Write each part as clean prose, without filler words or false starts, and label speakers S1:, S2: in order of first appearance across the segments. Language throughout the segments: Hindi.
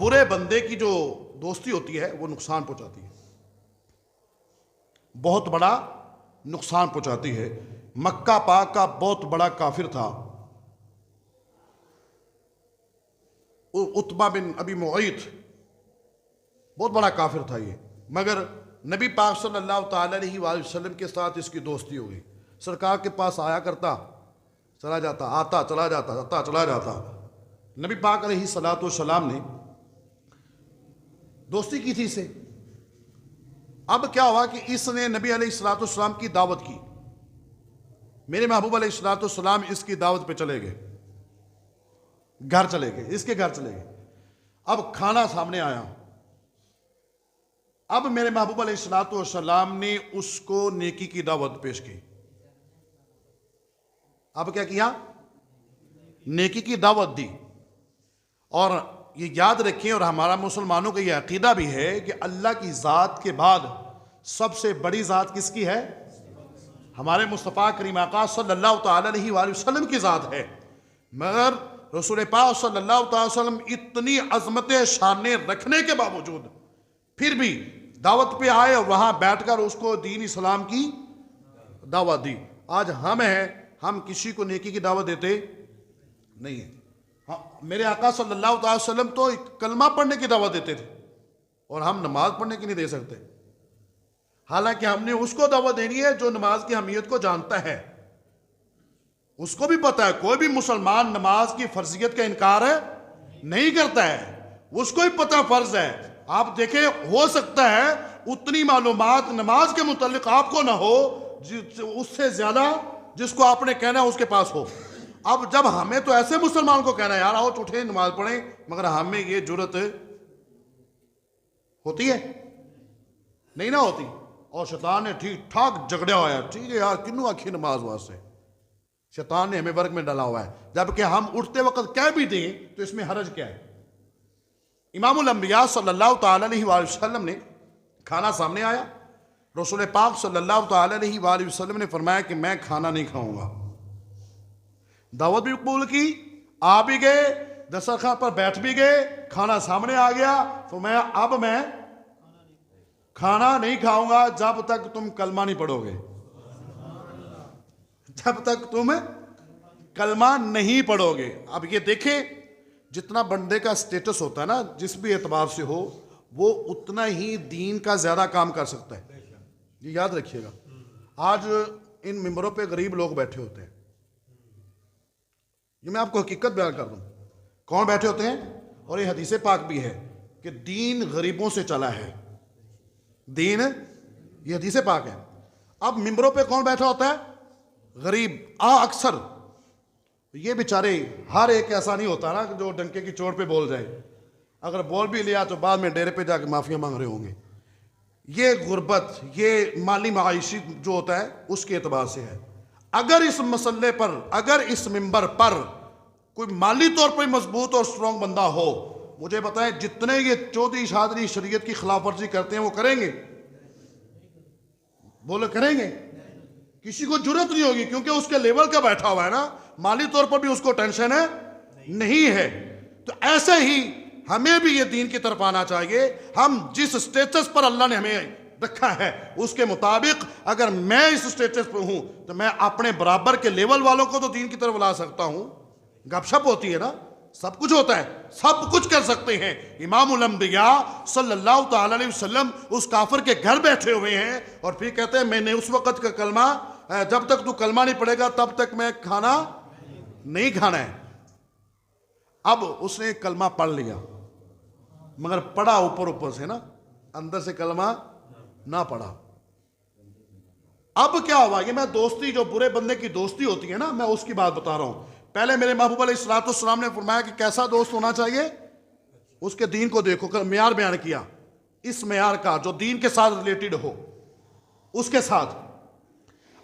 S1: बुरे बंदे की जो दोस्ती होती है वो नुकसान पहुंचाती है, बहुत बड़ा नुकसान पहुंचाती है। मक्का पाक का बहुत बड़ा काफिर था उतबा बिन अबी मुईत, बहुत बड़ा काफिर था ये, मगर नबी पाक सल्लल्लाहु अलैहि वसल्लम के साथ इसकी दोस्ती हो गई। सरकार के पास आया करता, चला जाता, आता चला जाता, आता चला जाता। नबी पाक अलैहिस्सलातु वस्सलाम ने दोस्ती की थी इससे। अब क्या हुआ कि इसने नबी अलैहिस्सलातु वस्सलाम की दावत की, मेरे महबूब अलैहिस्सलातु वस्सलाम इसकी दावत पे चले गए, घर चले गए, इसके घर चले गए। अब खाना सामने आया, अब मेरे महबूब अलैहिस्सलातु वस्सलाम ने उसको नेकी की दावत पेश की। अब क्या किया? नेकी की दावत दी। और ये याद रखें, और हमारा मुसलमानों का ये अकीदा भी है कि अल्लाह की ज़ात के बाद सबसे बड़ी ज़ात किसकी है? हमारे मुस्तफ़ा करीम आका सल्लल्लाहु अलैहि वसल्लम की ज़ात है। मगर रसूल पाक सल्लल्लाहु अलैहि वसल्लम इतनी अज़मत शान रखने के बावजूद फिर भी दावत पे आए और वहाँ बैठकर उसको दीन इस्लाम की दावत दी। आज हम हैं, हम किसी को नेकी की दावत देते नहीं है। हाँ, मेरे आका सल्लल्लाहु अलैहि वसल्लम तो कलमा पढ़ने की दावत देते थे और हम नमाज पढ़ने की नहीं दे सकते। हालांकि हमने उसको दावत देनी है जो नमाज की अहमियत को जानता है, उसको भी पता है। कोई भी मुसलमान नमाज की फर्जियत का इनकार नहीं करता है, उसको भी पता फर्ज है। आप देखें, हो सकता है उतनी मालूमात नमाज के मुतालिक आपको ना हो उससे ज्यादा जिसको आपने कहना है उसके पास हो। अब जब हमें तो ऐसे मुसलमान को कहना है यार आओ उठे नमाज पढ़ें, मगर हमें ये जुर्रत होती है? नहीं ना होती। और शैतान ने ठीक ठाक झगड़ा हुआ है, ठीक है यार किन्नू आखी नमाज वास्ते, शैतान ने हमें वर्ग में डाला हुआ है। जबकि हम उठते वक्त कह भी दें तो इसमें हरज क्या है? इमामुल अंबिया सल्लल्लाहु अलैहि वसल्लम ने खाना सामने आया, रसूल पाक सल्लल्लाहु अलैहि वसल्लम ने फरमाया कि मैं खाना नहीं खाऊंगा। दावत भी कबूल की, आ भी गए, दस्तरखान पर बैठ भी गए, खाना सामने आ गया। तो मैं खाना नहीं खाऊंगा जब तक तुम कलमा नहीं पढ़ोगे, जब तक तुम कलमा नहीं पढ़ोगे। अब ये देखें, जितना बंदे का स्टेटस होता है ना, जिस भी एतबार से हो, वो उतना ही दीन का ज्यादा काम कर सकता है। ये याद रखिएगा। आज इन मिंबरों पे गरीब लोग बैठे होते हैं, ये मैं आपको हकीकत बयान कर दूं, कौन बैठे होते हैं। और ये हदीस पाक भी है कि दीन गरीबों से चला है, दीन, ये हदीस पाक है। अब मिंबरों पे कौन बैठा होता है? गरीब। अक्सर ये बेचारे, हर एक ऐसा नहीं होता ना जो डंके की चोट पे बोल जाए, अगर बोल भी लिया तो बाद में डेरे पे जाके माफिया मांग रहे होंगे। ये गुर्बत, ये माली मायशी जो होता है उसके एतबार से है। अगर इस मसले पर, अगर इस मिंबर पर कोई माली तौर पर मजबूत और स्ट्रॉन्ग बंदा हो, मुझे बताएं जितने ये चौधरी शादरी शरीयत की खिलाफ वर्जी करते हैं वो करेंगे? बोले करेंगे? किसी को जरूरत नहीं होगी, क्योंकि उसके लेवल का बैठा हुआ है ना, माली तौर पर भी उसको टेंशन नहीं है। तो ऐसे ही हमें भी ये दीन की तरफ आना चाहिए। हम जिस स्टेटस पर अल्लाह ने हमें रखा है उसके मुताबिक, अगर मैं इस स्टेटस पर हूं तो मैं अपने बराबर के लेवल वालों को तो दीन की तरफ ला सकता हूं। गपशप होती है ना, सब कुछ होता है, सब कुछ कर सकते हैं। इमामुल अंबिया सल्लल्लाहु अलैहि वसल्लम उस काफिर के घर बैठे हुए हैं और फिर कहते हैं मैंने उस वक्त का कलमा, जब तक तू कलमा नहीं पड़ेगा तब तक मैं खाना नहीं खाना है। अब उसने कलमा पढ़ लिया, मगर पढ़ा ऊपर ऊपर से ना, अंदर से कलमा ना पढ़ा। अब क्या हुआ? ये मैं दोस्ती, जो बुरे बंदे की दोस्ती होती है ना, मैं उसकी बात बता रहा हूं। पहले मेरे महबूब अलैहिस्सलातु वस्सलाम ने फरमाया कि कैसा दोस्त होना चाहिए, उसके दीन को देखो, कर मेयार बयान किया, इस मेयार का जो दीन के साथ रिलेटेड हो उसके साथ।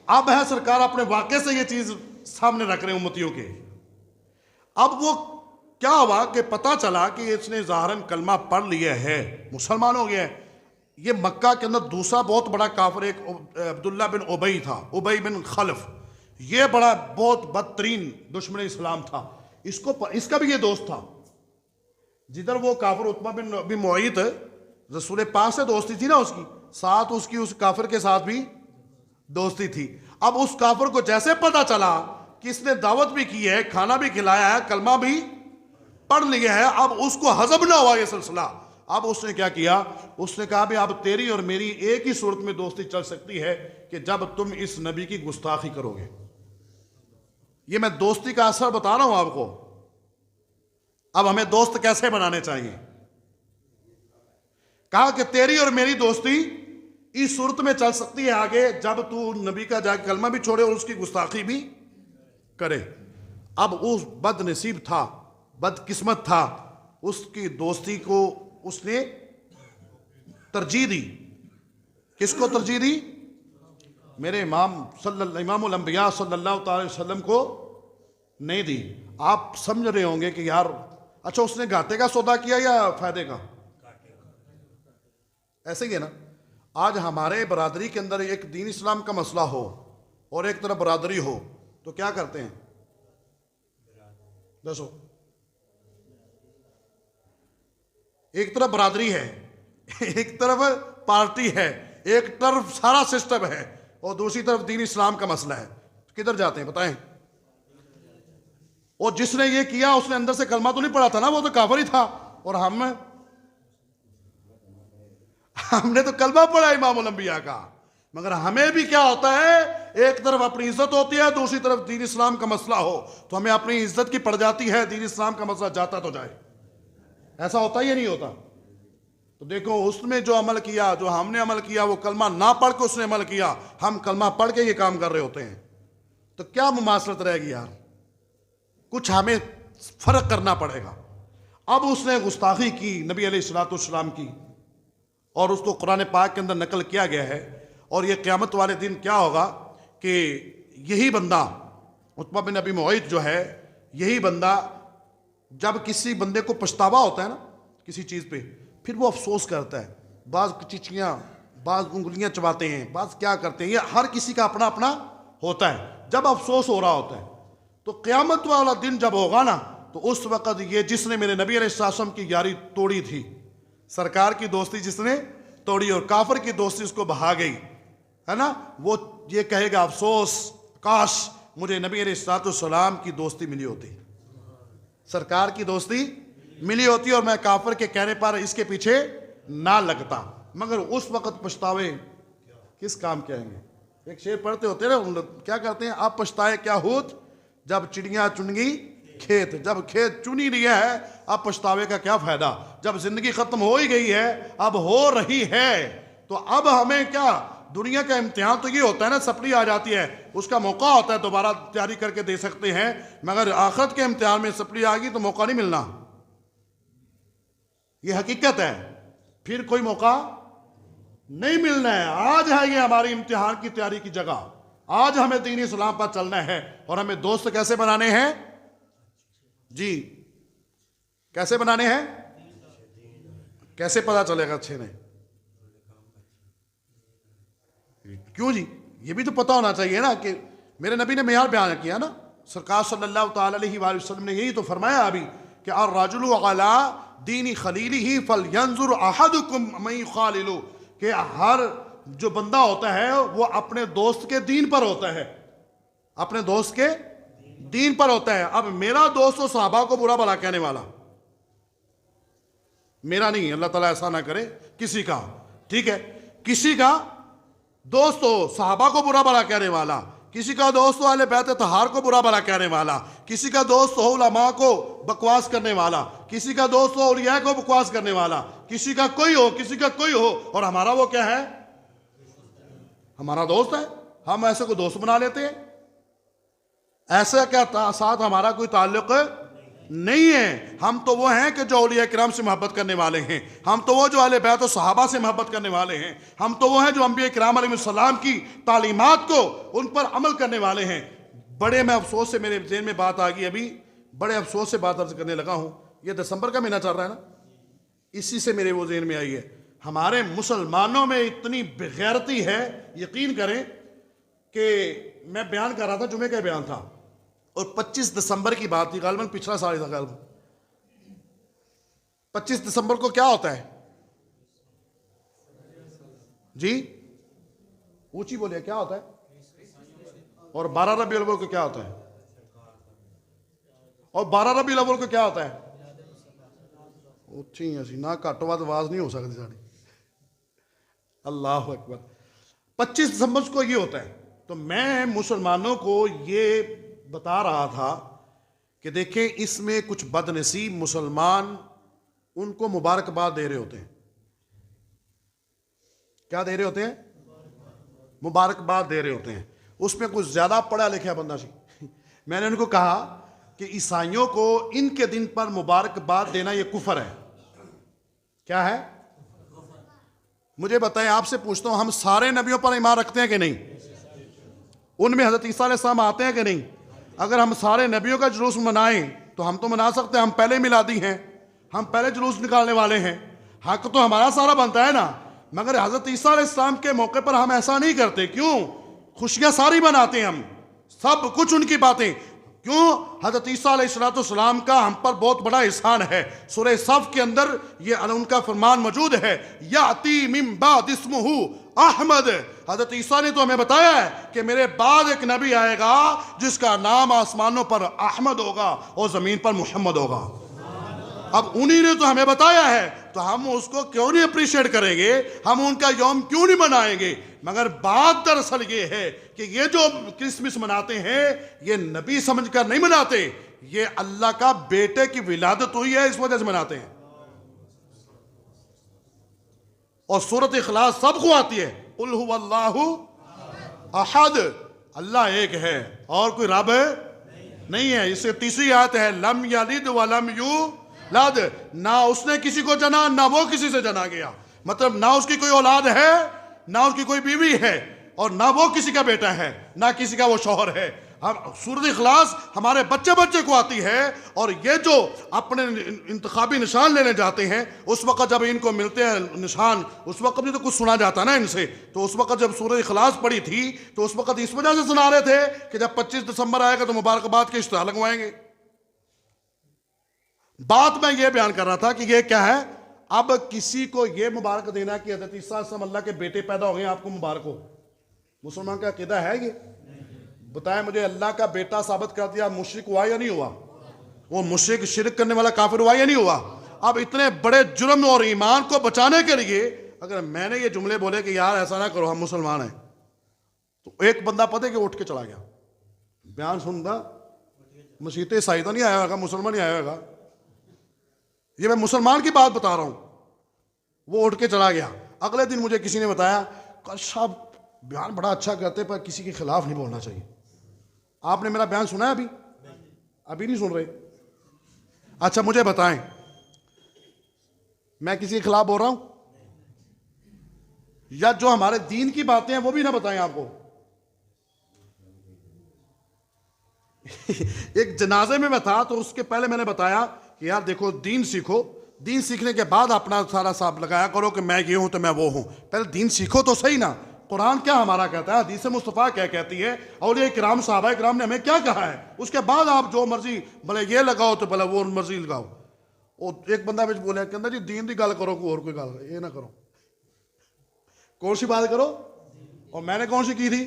S1: अब है सरकार अपने वाक़े से ये चीज सामने रख रहे हैं उम्मतियों के। अब वो क्या हुआ कि पता चला कि इसने ज़ाहरन कलमा पढ़ लिया है, मुसलमान हो गया है। ये मक्का के अंदर दूसरा बहुत बड़ा काफिर एक अब्दुल्ला बिन उबई था, उबई बिन खलफ, ये बड़ा बहुत बदतरीन दुश्मन इस्लाम था। इसका भी ये दोस्त था। जिधर वो काफिर उतबा बिन मुअय्यिद, रसूल पाक से दोस्ती थी ना उसकी, साथ उसकी उस काफिर के साथ भी दोस्ती थी। अब उस काफिर को जैसे पता चला कि इसने दावत भी की है, खाना भी खिलाया है, कलमा भी पढ़ लिया है, अब उसको हजम ना हुआ ये सिलसिला। अब उसने क्या किया, उसने कहा भी अब तेरी और मेरी एक ही सूरत में दोस्ती चल सकती है कि जब तुम इस नबी की गुस्ताखी करोगे। ये मैं दोस्ती का असर बता रहा हूं आपको। अब हमें दोस्त कैसे बनाने चाहिए, कहा कि तेरी और मेरी दोस्ती इस सूरत में चल सकती है आगे जब तू नबी का जाके कलमा भी छोड़े और उसकी गुस्ताखी भी करे। अब उस बदनसीब था, बदकिस्मत था, उसकी दोस्ती को उसने तरजीह दी। किसको तरजीह दी? मेरे इमामुल अंबिया सल्लल्लाहु अलैहि वसल्लम को नहीं दी। आप समझ रहे होंगे कि यार अच्छा उसने घाटे का सौदा किया या फायदे का? ऐसे ही है ना। आज हमारे बरादरी के अंदर एक दीन इस्लाम का मसला हो और एक तरफ बरादरी हो तो क्या करते हैं? दसो, एक तरफ बरादरी है, एक तरफ पार्टी है, एक तरफ सारा सिस्टम है और दूसरी तरफ दीन इस्लाम का मसला है। किधर जाते हैं बताएं? और जिसने ये किया उसने अंदर से कलमा तो नहीं पढ़ा था ना, वो तो काफिर ही था। और हमने तो कलमा पढ़ा इमामुल अंबिया का। मगर हमें भी क्या होता है, एक तरफ अपनी इज्जत होती है, दूसरी तरफ दीन इस्लाम का मसला हो तो हमें अपनी इज्जत की पड़ जाती है, दीन इस्लाम का मसला जाता तो जाए। ऐसा होता ही नहीं होता। तो देखो उसमें जो अमल किया, जो हमने अमल किया, वो कलमा ना पढ़ के उसने अमल किया, हम कलमा पढ़ के ये काम कर रहे होते हैं। तो क्या मुमासलत रहेगी यार? कुछ हमें फर्क करना पड़ेगा। अब उसने गुस्ताखी की नबी अलैहिस्सलाम की और उसको कुरान पाक के अंदर नकल किया गया है। और ये क़यामत वाले दिन क्या होगा कि यही बंदा उतबा बिन अबी मुअय्यिद जो है, यही बंदा जब किसी बंदे को पछतावा होता है ना किसी चीज़ पे, फिर वो अफसोस करता है। बाज़ चिचियाँ, बाज़ उंगलियाँ चबाते हैं, बाज़ क्या करते हैं, ये हर किसी का अपना अपना होता है जब अफसोस हो रहा होता है। तो क़यामत वाला दिन जब होगा ना, तो उस वक़्त ये जिसने मेरे नबी अलैहिस्सलाम की यारी तोड़ी थी, सरकार की दोस्ती जिसने तोड़ी और काफिर की दोस्ती उसको बहा गई है ना, वो ये कहेगा अफसोस, काश मुझे नबी अलैहिस्सलाम की दोस्ती मिली होती, सरकार की दोस्ती मिली होती और मैं काफिर के कहने पर इसके पीछे ना लगता। मगर उस वक़्त पछतावे किस काम के आएंगे? एक शेर पढ़ते होते ना, क्या करते हैं, आप पछताए क्या होत जब चिड़िया चुनगी खेत। जब खेत चुन ही लिया है अब पछतावे का क्या फायदा? जब जिंदगी खत्म हो ही गई है, अब हो रही है, तो अब हमें क्या, दुनिया का इम्तिहान तो ये होता है ना, सप्ली आ जाती है, उसका मौका होता है दोबारा तैयारी करके दे सकते हैं। मगर आखिरत के इम्तिहान में सप्ली आ गई तो मौका नहीं मिलना, ये हकीकत है, फिर कोई मौका नहीं मिलना है। आज है ये हमारी इम्तिहान की तैयारी की जगह। आज हमें दीन इस्लाम पर चलना है और हमें दोस्त कैसे बनाने हैं जी? कैसे बनाने हैं? कैसे पता चलेगा अच्छे ने? क्यों जी? ये भी तो पता होना चाहिए ना कि मेरे नबी ने मेयार बयान किया ना, सरकार सल्लल्लाहु अलैहि वसल्लम ने यही तो फरमाया अभी कि और राजुलु अला दीनी खलीलिही फलयंजुर अहदुकुम मन युखालिलु, कि हर जो बंदा होता है वो अपने दोस्त के दीन पर होता है, अपने दोस्त के दीन पर होता है। अब मेरा दोस्त तो सहाबा को बुरा भला कहने वाला, मेरा नहीं, अल्लाह ताला ऐसा ना करे किसी का, ठीक है, किसी का दोस्त हो सहाबा को बुरा भला कहने वाला, किसी का दोस्त हो अहले बैत तहार को बुरा भला कहने वाला, किसी का दोस्त हो उलमा को बकवास करने वाला, किसी का दोस्त हो औलिया को बकवास करने वाला, किसी का कोई हो, किसी का कोई हो, और हमारा वो क्या है, हमारा दोस्त है। हम ऐसे को दोस्त बना लेते हैं। ऐसा क्या साथ हमारा कोई ताल्लुक नहीं है। हम तो वो हैं कि जो औलिया किराम से मोहब्बत करने वाले हैं, हम तो वो जो अहले बैत और सहाबा से मोहब्बत करने वाले हैं, हम तो वो हैं जो अंबिया किराम अलैहिस्सलाम की तालीमात को उन पर अमल करने वाले हैं। बड़े मैं अफसोस से मेरे ज़हन में बात आ गई, अभी बड़े अफसोस से बात अर्ज करने लगा हूँ। ये दिसंबर का महीना चल रहा है ना, इसी से मेरे वो ज़हन में आई है। हमारे मुसलमानों में इतनी बेगैरती है, यकीन करें कि मैं बयान कर रहा था, जुमे का बयान था और 25 दिसंबर की बात थी, गालिबन पिछला साल था गालिबन। 25 दिसंबर को क्या होता है जी? ऊंची बोलिए, क्या होता है? और 12 रबीउल अव्वल को क्या होता है? और 12 रबीउल अव्वल को क्या होता है? ਉੱਚੀ ਅਸੀਂ ना घट ਵੱਧ आवाज नहीं हो सकती साड़ी। अल्लाह अकबर। 25 दिसंबर को ये होता है। तो मैं मुसलमानों को ये बता रहा था कि देखें, इसमें कुछ बदनसीब मुसलमान उनको मुबारकबाद दे रहे होते हैं। क्या दे रहे होते हैं? मुबारकबाद दे रहे होते हैं। उसमें कुछ ज्यादा पढ़ा लिखा बंदा सी मैंने उनको कहा कि ईसाइयों को इनके दिन पर मुबारकबाद देना यह कुफर है। क्या है? मुझे बताएं, आपसे पूछता हूं, हम सारे नबियों पर ईमान रखते हैं कि नहीं? उनमें हजरत ईसा अलैहिस्सलाम आते हैं कि नहीं? अगर हम सारे नबियों का जुलूस मनाएं तो हम तो मना सकते हैं, हम पहले मिलादी हैं, हम पहले जुलूस निकालने वाले हैं, हक तो हमारा सारा बनता है ना। मगर हजरत ईसा अलैहिस्सलाम के मौके पर हम ऐसा नहीं करते। क्यों? खुशियां सारी मनाते हैं हम, सब कुछ उनकी बातें। क्यों? हजरत ईसा अलैहिस्सलाम का हम पर बहुत बड़ा एहसान है। सूरह सफ के अंदर ये उनका फरमान मौजूद है, याती मिन बाद इस्मुहु अहमद। हजरत ईसा ने तो हमें बताया है कि मेरे बाद एक नबी आएगा जिसका नाम आसमानों पर अहमद होगा और जमीन पर मुहम्मद होगा। अब उन्हीं ने तो हमें बताया है, तो हम उसको क्यों नहीं अप्रिशिएट करेंगे? हम उनका यौम क्यों नहीं मनाएंगे? मगर बात दरअसल ये है कि ये जो क्रिसमस मनाते हैं ये नबी समझकर नहीं मनाते, ये अल्लाह का बेटे की विलादत हुई है इस वजह से मनाते हैं। और सूरत इखलास सबको आती है, कुल हुवल्लाहु अहद, अल्लाह एक है और कोई रब नहीं है। इससे तीसरी आयत है, लम यलिद व लम यूलद, ना उसने किसी को जना ना वो किसी से जना गया। मतलब ना उसकी कोई औलाद है, ना उसकी कोई बीवी है, और ना वो किसी का बेटा है, ना किसी का वो शौहर है। हम सूरत इखलास हमारे बच्चे बच्चे को आती है। और ये जो अपने इंतखाबी निशान लेने जाते हैं, उस वक्त जब इनको मिलते हैं निशान, उस वक्त भी तो कुछ सुना जाता ना इनसे। तो उस वक्त जब सूरत इखलास पड़ी थी तो उस वक्त इस वजह से सुना रहे थे कि जब 25 दिसंबर आएगा तो मुबारकबाद के इश्तिहार लगवाएंगे। बात मैं ये बयान कर रहा था कि ये क्या है, अब किसी को ये मुबारक देना कि हज़रत ईसा अल्लाह के बेटे पैदा हो गए, आपको मुबारक हो। मुसलमान का अकीदा है ये? बताएं मुझे, अल्लाह का बेटा साबित कर दिया, मुशरिक हुआ या नहीं हुआ? वो मुशरिक शिरक करने वाला काफिर हुआ या नहीं हुआ? अब इतने बड़े जुर्म और ईमान को बचाने के लिए अगर मैंने ये जुमले बोले कि यार ऐसा ना करो, हम मुसलमान हैं, तो एक बंदा पता है कि उठ के चला गया। बयान सुनता मसीत ईसाई तो नहीं आया होगा, मुसलमान ही आया होगा। ये मैं मुसलमान की बात बता रहा हूं। वो उठ के चला गया। अगले दिन मुझे किसी ने बताया, कल साहब बयान बड़ा अच्छा करते पर किसी के खिलाफ नहीं बोलना चाहिए। आपने मेरा बयान सुना है? अभी नहीं सुन रहे? अच्छा मुझे बताएं, मैं किसी के खिलाफ बोल रहा हूं? या जो हमारे दीन की बातें हैं वो भी ना बताएं आपको? एक जनाजे में मैं था तो उसके पहले मैंने बताया कि यार देखो, दीन सीखो, दीन सीखने के बाद अपना सारा साब लगाया करो कि मैं ये हूं तो मैं वो हूं। पहले दीन सीखो तो सही ना। कुरान क्या हमारा कहता है, हदीस मुस्तफ़ा क्या कहती है, और ये किराम साहबा किराम ने हमें क्या कहा है, उसके बाद आप जो मर्जी भले ये लगाओ तो भले वो मर्जी लगाओ। और एक बंदा मुझे बोले, कहता जी दीन की गल करो, कोई और कोई गल ये ना करो। कौन सी बात करो? और मैंने कौन सी की थी?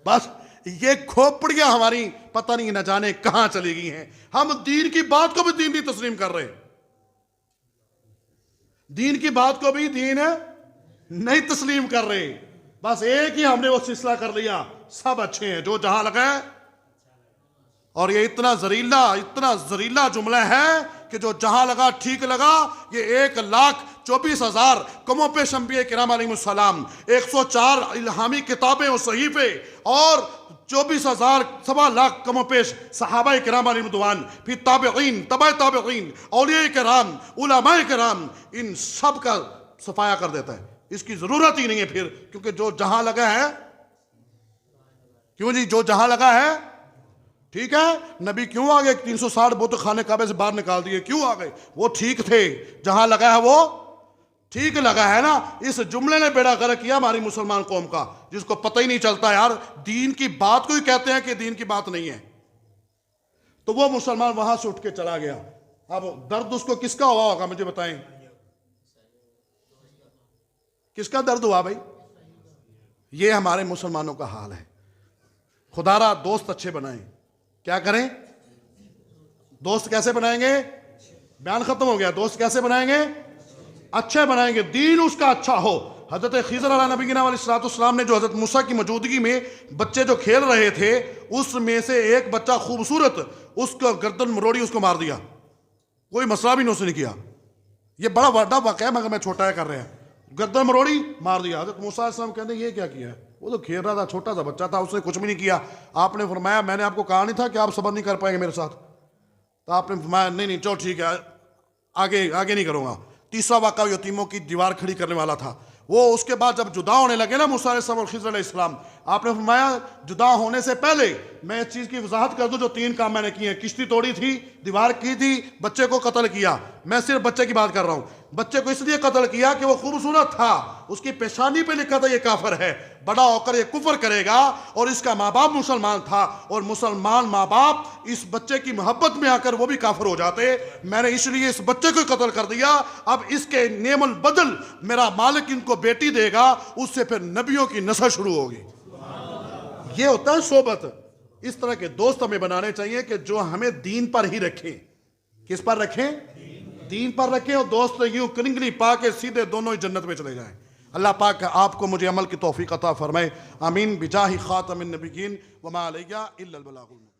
S1: बस ये खोपड़ियां हमारी पता नहीं न जाने कहां चली गई हैं। हम दीन की बात को भी दीन नहीं तस्लीम कर रहे, दीन की बात को भी दीन नहीं तस्लीम कर रहे। बस एक ही हमने वो सिलसिला कर लिया, सब अच्छे हैं जो जहां लगा है। और ये इतना जरीला जुमला है कि जो जहां लगा ठीक लगा। ये 1,24,000 कमों पे शंबिया किराम अलैहिस्सलाम, 104 इल्हामी किताबें और सहीफे, और 24,000 सवा लाख कमों पेश सहाबा किराम अलैहिर्रिदवान, फिर ताबिईन, तबा ताबिईन, औलिया किराम, उलमा किराम, इन सब का सफाया कर देता है। इसकी जरूरत ही नहीं है फिर, क्योंकि जो जहां लगा है, क्यों जी, जो जहां लगा है ठीक है। नबी क्यों आ गए? 360 बुत खाने काबे से बाहर निकाल दिए, क्यों आ गए? वो ठीक थे, जहां लगा है वो ठीक लगा है ना। इस जुमले ने बेड़ा गर्क किया हमारी मुसलमान कौम का, जिसको पता ही नहीं चलता यार दीन की बात को ही कहते हैं कि दीन की बात नहीं है। तो वो मुसलमान वहां से उठ के चला गया। अब दर्द उसको किसका हुआ होगा, मुझे बताएं, किसका दर्द हुआ भाई? ये हमारे मुसलमानों का हाल है। खुदारा दोस्त अच्छे बनाएं। क्या करें? दोस्त कैसे बनाएंगे? बयान खत्म हो गया। दोस्त कैसे बनाएंगे? अच्छे बनाएंगे, दीन उसका अच्छा हो। हजरत खिज़र अला नबीना अलैहिस्सलाम ने जो हजरत मूसा की मौजूदगी में बच्चे जो खेल रहे थे, उसमें से एक बच्चा खूबसूरत, उसको गर्दन मरोड़ी, उसको मार दिया। कोई मसला भी नहीं उसने किया। ये बड़ा बड़ा वाक़या है, मगर मैं छोटा है कर रहे हैं। गर्दन मरोड़ी, मार दिया। हजरत मूसा अलैहिस्सलाम कहते हैं ये क्या किया है? वो तो खेल रहा था, छोटा सा बच्चा था, उसने कुछ भी नहीं किया। आपने फरमाया मैंने आपको कहा नहीं था कि आप सबर नहीं कर पाएंगे मेरे साथ? तो आपने फरमाया नहीं नहीं चलो ठीक है, आगे आगे नहीं करूँगा। तीसरा वाक़या यतीमों की दीवार खड़ी करने वाला था। वो उसके बाद जब जुदा होने लगे ना मूसा अलैहिस्सलाम और खिज़र अलैहिस्सलाम, आपने फरमाया जुदा होने से पहले मैं इस चीज़ की वजाहत कर दूं जो 3 काम मैंने किए हैं। किश्ती तोड़ी थी, दीवार की थी, बच्चे को कत्ल किया। मैं सिर्फ बच्चे की बात कर रहा हूँ। बच्चे को इसलिए कत्ल किया कि वो खूबसूरत था, उसकी पेशानी पे लिखा था ये काफिर है, बड़ा होकर ये कुफर करेगा, और इसका माँ बाप मुसलमान था, और मुसलमान माँ बाप इस बच्चे की मोहब्बत में आकर वो भी काफिर हो जाते। मैंने इसलिए इस बच्चे को कत्ल कर दिया। अब इसके नेमल बदल मेरा मालिक इनको बेटी देगा, उससे फिर नबियों की नस्ल शुरू होगी। ये होता है सोबत। इस तरह के दोस्त हमें बनाने चाहिए कि जो हमें दीन पर ही रखें। किस पर रखें? दीन पर रखें। और दोस्त यूं करिंगली पा के सीधे दोनों ही जन्नत में चले जाएं। अल्लाह पाक आपको मुझे अमल की तौफीक अता फरमाए। आमीन बिजाहि खातमिन नबिय्यीन व मा अलैया इल्लल बलागुल।